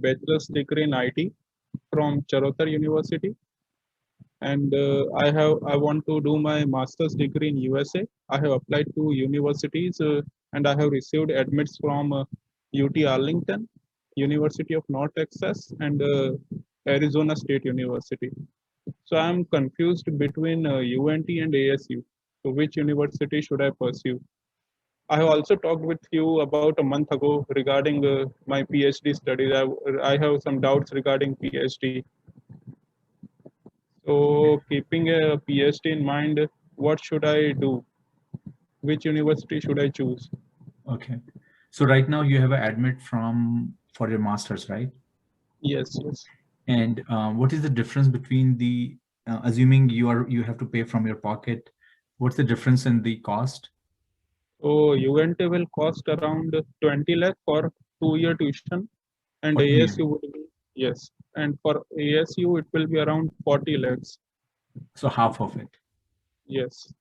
bachelor's degree in IT from Charotar University, and I want to do my master's degree in USA. I have applied to universities and I have received admits from UT Arlington, University of North Texas, and Arizona State University. So I'm confused between UNT and ASU. So which university should I pursue? I have also talked with you about a month ago regarding my PhD studies. I have some doubts regarding PhD. So keeping a PhD in mind, what should I do? Which university should I choose? Okay. So right now you have an admit for your master's, right? Yes, yes. And what is the difference between the, assuming you have to pay from your pocket, what's the difference in the cost? So UNT will cost around 20 lakh for 2 year tuition, and For 2 years. ASU would be, yes, and for ASU it will be around 40 lakhs. So half of it. Yes.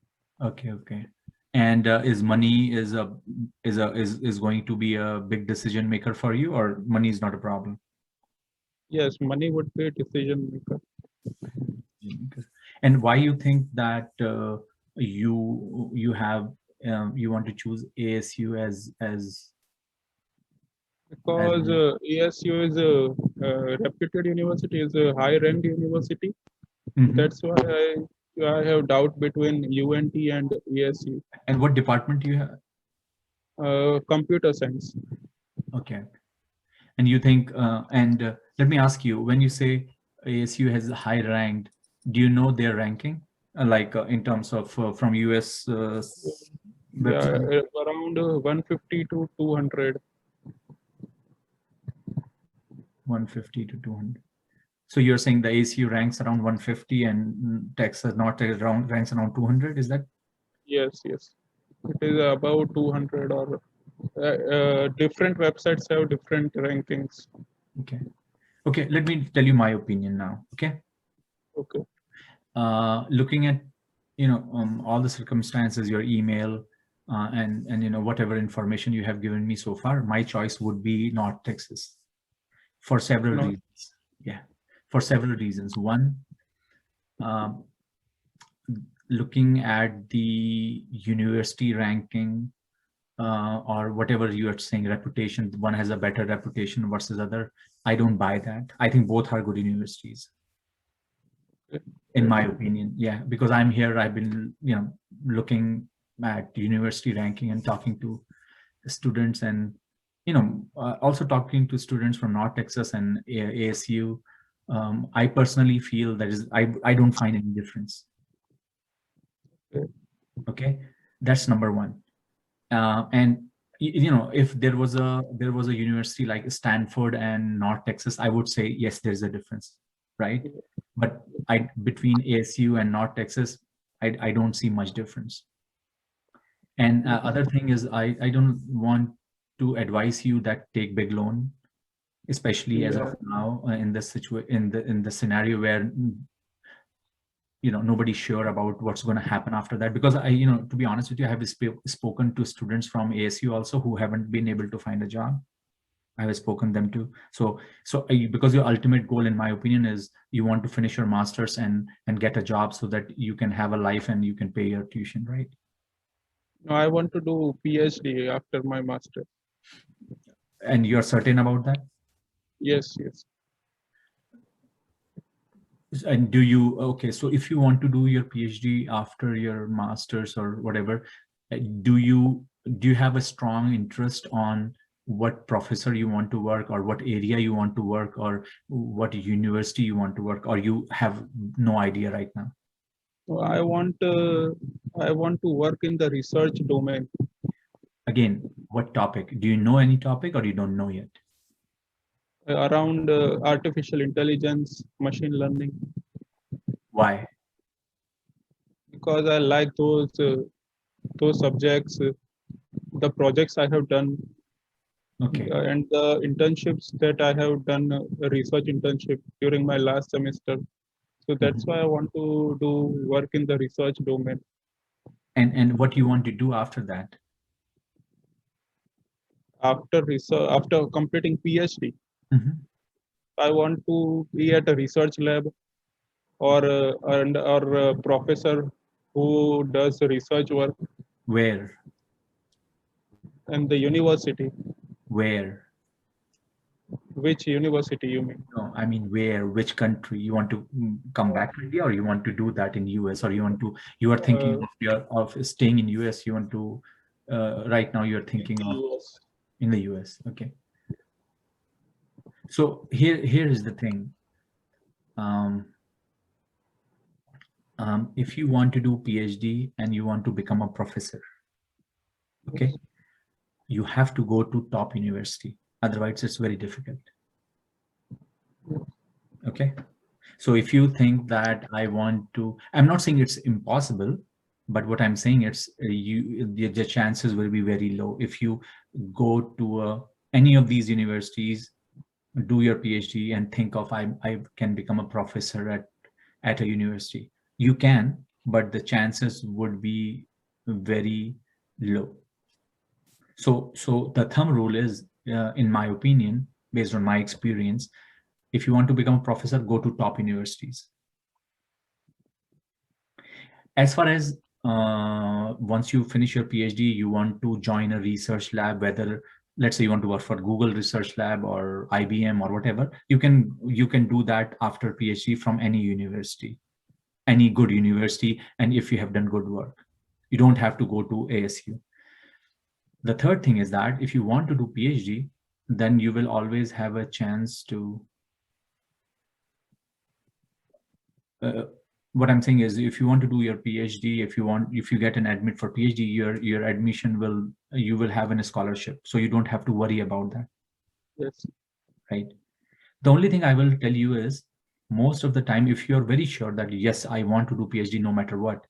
Okay, okay. And is money is going to be a big decision maker for you, or money is not a problem? Yes, money would be a decision maker. And why you think that you want to choose ASU as Because ASU is a reputed university, is a high ranked university. That's why I have doubt between UNT and ASU. And what department do you have? Computer science. Okay. And you think, let me ask you, when you say ASU has high ranked, do you know their ranking? Like in terms of from US website? Yeah, around 150 to 200. 150 to 200. So you're saying the ASU ranks around 150 and Texas not around ranks around 200, is that? Yes, yes. It is about 200, or different websites have different rankings. Okay. Okay, let me tell you my opinion now, okay? Okay. Looking at, all the circumstances, your email, and whatever information you have given me so far, my choice would be North Texas for several reasons. Yeah, for several reasons. One, looking at the university ranking, or whatever you are saying, reputation, one has a better reputation versus other. I don't buy that. I think both are good universities, in my opinion. Yeah, because I'm here, I've been, looking at university ranking and talking to students, and also talking to students from North Texas and ASU. I personally feel that I don't find any difference. Okay, that's number one. And if there was a university like Stanford and North Texas, I would say yes, there's a difference, right? But between ASU and North Texas, I don't see much difference. And other thing is, I don't want to advise you that take big loan, especially as of now in this situation, in the scenario where nobody's sure about what's going to happen after that. Because to be honest with you, I have spoken to students from ASU also who haven't been able to find a job. I have spoken them to. So because your ultimate goal, in my opinion, is you want to finish your master's and get a job so that you can have a life and you can pay your tuition, right? No, I want to do PhD after my master. And you're certain about that? Yes, yes. And do you, okay, so if you want to do your PhD after your master's or whatever, do you have a strong interest on what professor you want to work, or what area you want to work, or what university you want to work, or you have no idea right now? I want to work in the research domain. Again, what topic? Do you know any topic, or you don't know yet? Around artificial intelligence, machine learning. Why? Because I like those subjects, the projects I have done. Okay. And the internships that I have done, a research internship during my last semester. So that's why I want to do work in the research domain. And what you want to do after that? After research, after completing PhD. I want to be at a research lab or a professor who does research work Where? in the university. Where? Which university you mean? No, I mean where? Which country? You want to come back to India, or you want to do that in US, or you are thinking Uh, of staying in US? You want to right now you're thinking of US. in the US. Okay. So here is the thing. Um, if you want to do PhD and you want to become a professor, okay, you have to go to top university. Otherwise, it's very difficult. Okay. So if you think that I want to, I'm not saying it's impossible, but what I'm saying it's the chances will be very low. If you go to any of these universities, do your PhD and think of I can become a professor at a university. You can, but the chances would be very low. So the thumb rule is, in my opinion, based on my experience, if you want to become a professor, go to top universities. As far as once you finish your PhD, you want to join a research lab, whether let's say you want to work for Google Research Lab or IBM or whatever, you can do that after PhD from any university, any good university, and if you have done good work, you don't have to go to ASU. The third thing is that if you want to do PhD, then you will always have a chance to what I'm saying is, if you want to do your PhD, if you get an admit for PhD, your admission you will have a scholarship, so you don't have to worry about that. Yes. Right. The only thing I will tell you is, most of the time, if you're very sure that yes, I want to do PhD no matter what,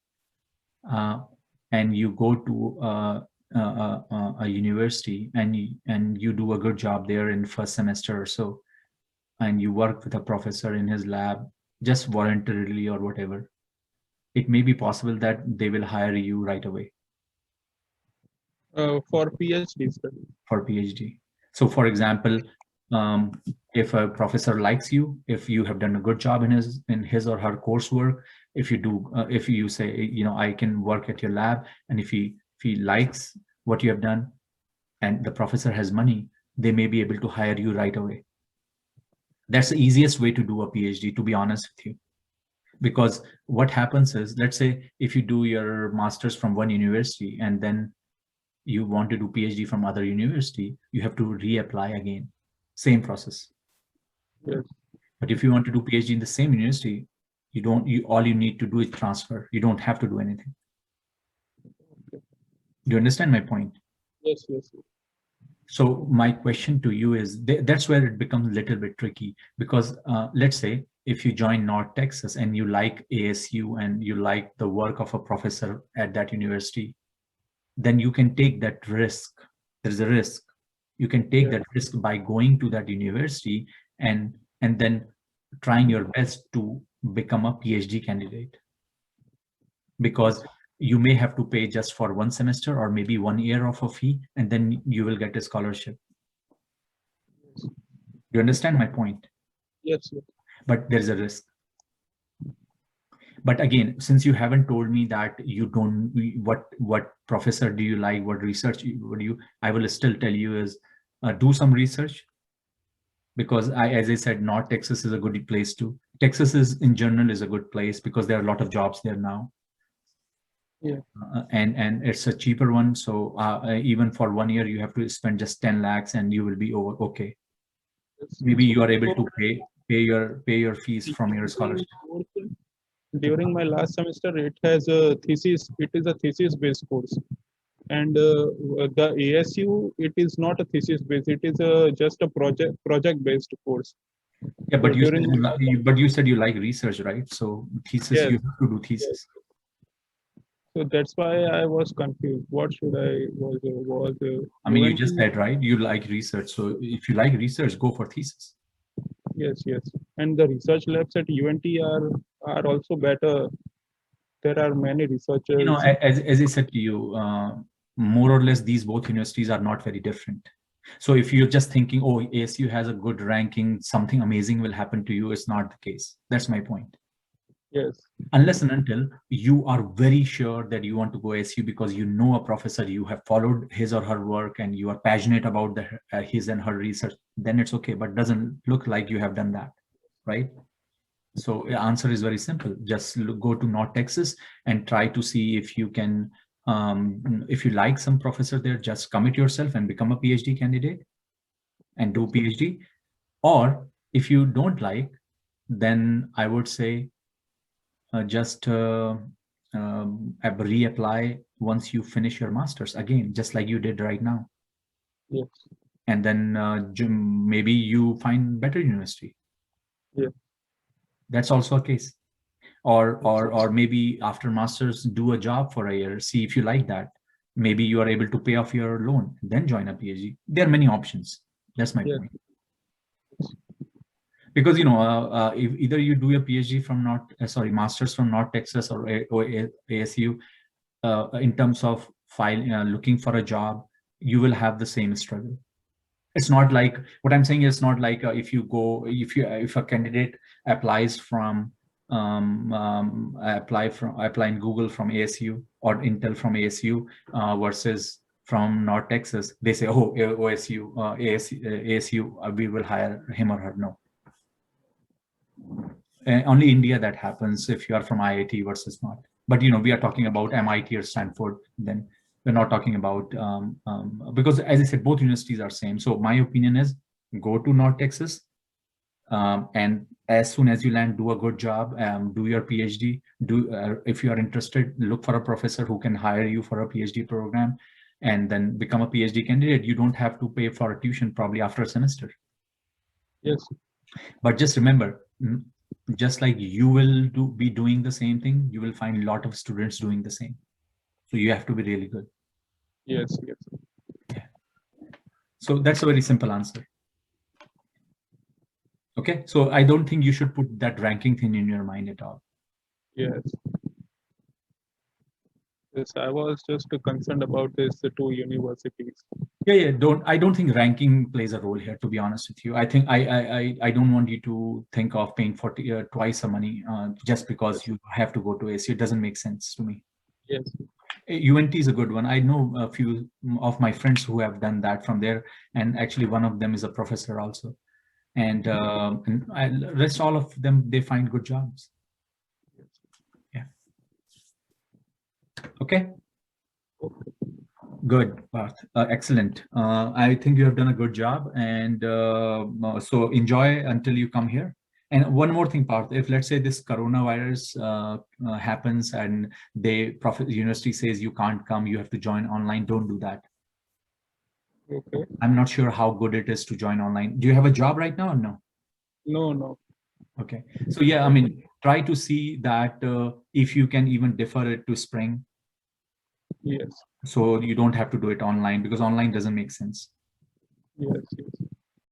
and you go to a university and you do a good job there in first semester or so, and you work with a professor in his lab just voluntarily or whatever, it may be possible that they will hire you right away For PhD study. for PhD. So for example, if a professor likes you, if you have done a good job in his or her coursework, if you say, I can work at your lab, and if he likes what you have done and the professor has money, they may be able to hire you right away. That's the easiest way to do a PhD, to be honest with you. Because what happens is, let's say if you do your master's from one university and then you want to do PhD from other university, you have to reapply again. Same process. Yes. But if you want to do PhD in the same university, all you need to do is transfer. You don't have to do anything. Okay. Do you understand my point? Yes, yes. So my question to you is, that's where it becomes a little bit tricky, because let's say if you join North Texas and you like ASU and you like the work of a professor at that university, then you can take that risk. There's a risk. You can take that risk by going to that university and then trying your best to become a PhD candidate. Because you may have to pay just for one semester or maybe 1 year of a fee, and then you will get a scholarship. Do you understand my point? Yes, yes. But there's a risk. But again, since you haven't told me that you don't, what professor do you like, what research I will still tell you is, do some research, because as I said, North Texas is a good place too. Texas in general is a good place because there are a lot of jobs there now. Yeah. And it's a cheaper one. So even for 1 year, you have to spend just 10 lakhs and you will be over. Okay. Yes. Maybe you are able to pay your fees from your scholarship. During my last semester, it has a thesis. It is a thesis-based course, and the ASU, it is not a thesis-based. It is just a project-based course. Yeah, but So you said you like research, right? So thesis, yes, you have to do thesis. yes. So that's why I was confused. What should I was? I mean, you UNT? just said, right, you like research. So if you like research, go for thesis. Yes, yes. And the research labs at UNT are also better. There are many researchers. As I said to you, more or less, these both universities are not very different. So if you're just thinking, oh, ASU has a good ranking, something amazing will happen to you, it's not the case. That's my point. Yes. Unless and until you are very sure that you want to go ASU because you know a professor, you have followed his or her work, and you are passionate about his and her research, then it's okay. But doesn't look like you have done that, right? So the answer is very simple. Just go to North Texas and try to see if you can, if you like some professor there, just commit yourself and become a PhD candidate and do PhD. Or if you don't like, then I would say just reapply once you finish your master's again, just like you did right now. Yes. And then maybe you find better university. Yeah. That's also a case. Or maybe after master's, do a job for a year, see if you like that. Maybe you are able to pay off your loan, then join a PhD. There are many options. That's my point. Because if either you do a PhD from master's from North Texas or ASU, in terms of looking for a job, you will have the same struggle. It's not like, what I'm saying is not like if a candidate applies from apply in Google from ASU or Intel from ASU versus from North Texas, they say, oh, ASU, we will hire him or her. No. Only India that happens if you are from IIT versus not. But we are talking about MIT or Stanford, then we're not talking about because, as I said, both universities are same. So my opinion is go to North Texas, and as soon as you land, do a good job, do your PhD. If you are interested, look for a professor who can hire you for a PhD program, and then become a PhD candidate. You don't have to pay for a tuition probably after a semester. Yes. But just remember, just like you will be doing the same thing, you will find a lot of students doing the same. So you have to be really good. Yes. Yes. Yeah. So that's a very simple answer. Okay. So I don't think you should put that ranking thing in your mind at all. Yes. Yes, I was just concerned about these two universities. Yeah. I don't think ranking plays a role here, to be honest with you. I think I don't want you to think of paying twice the money just because you have to go to ASU. It doesn't make sense to me. Yes. UNT is a good one. I know a few of my friends who have done that from there, and actually one of them is a professor also. And rest all of them, they find good jobs. Yeah. Okay. Good, Parth. Excellent. I think you have done a good job, and so enjoy until you come here. And one more thing, Parth, if let's say this coronavirus happens and the university says you can't come, you have to join online, don't do that. Okay. I'm not sure how good it is to join online. Do you have a job right now or no? No. Okay. So yeah, I mean, try to see that if you can even defer it to spring. Yes. So you don't have to do it online, because online doesn't make sense. Yes. Yes.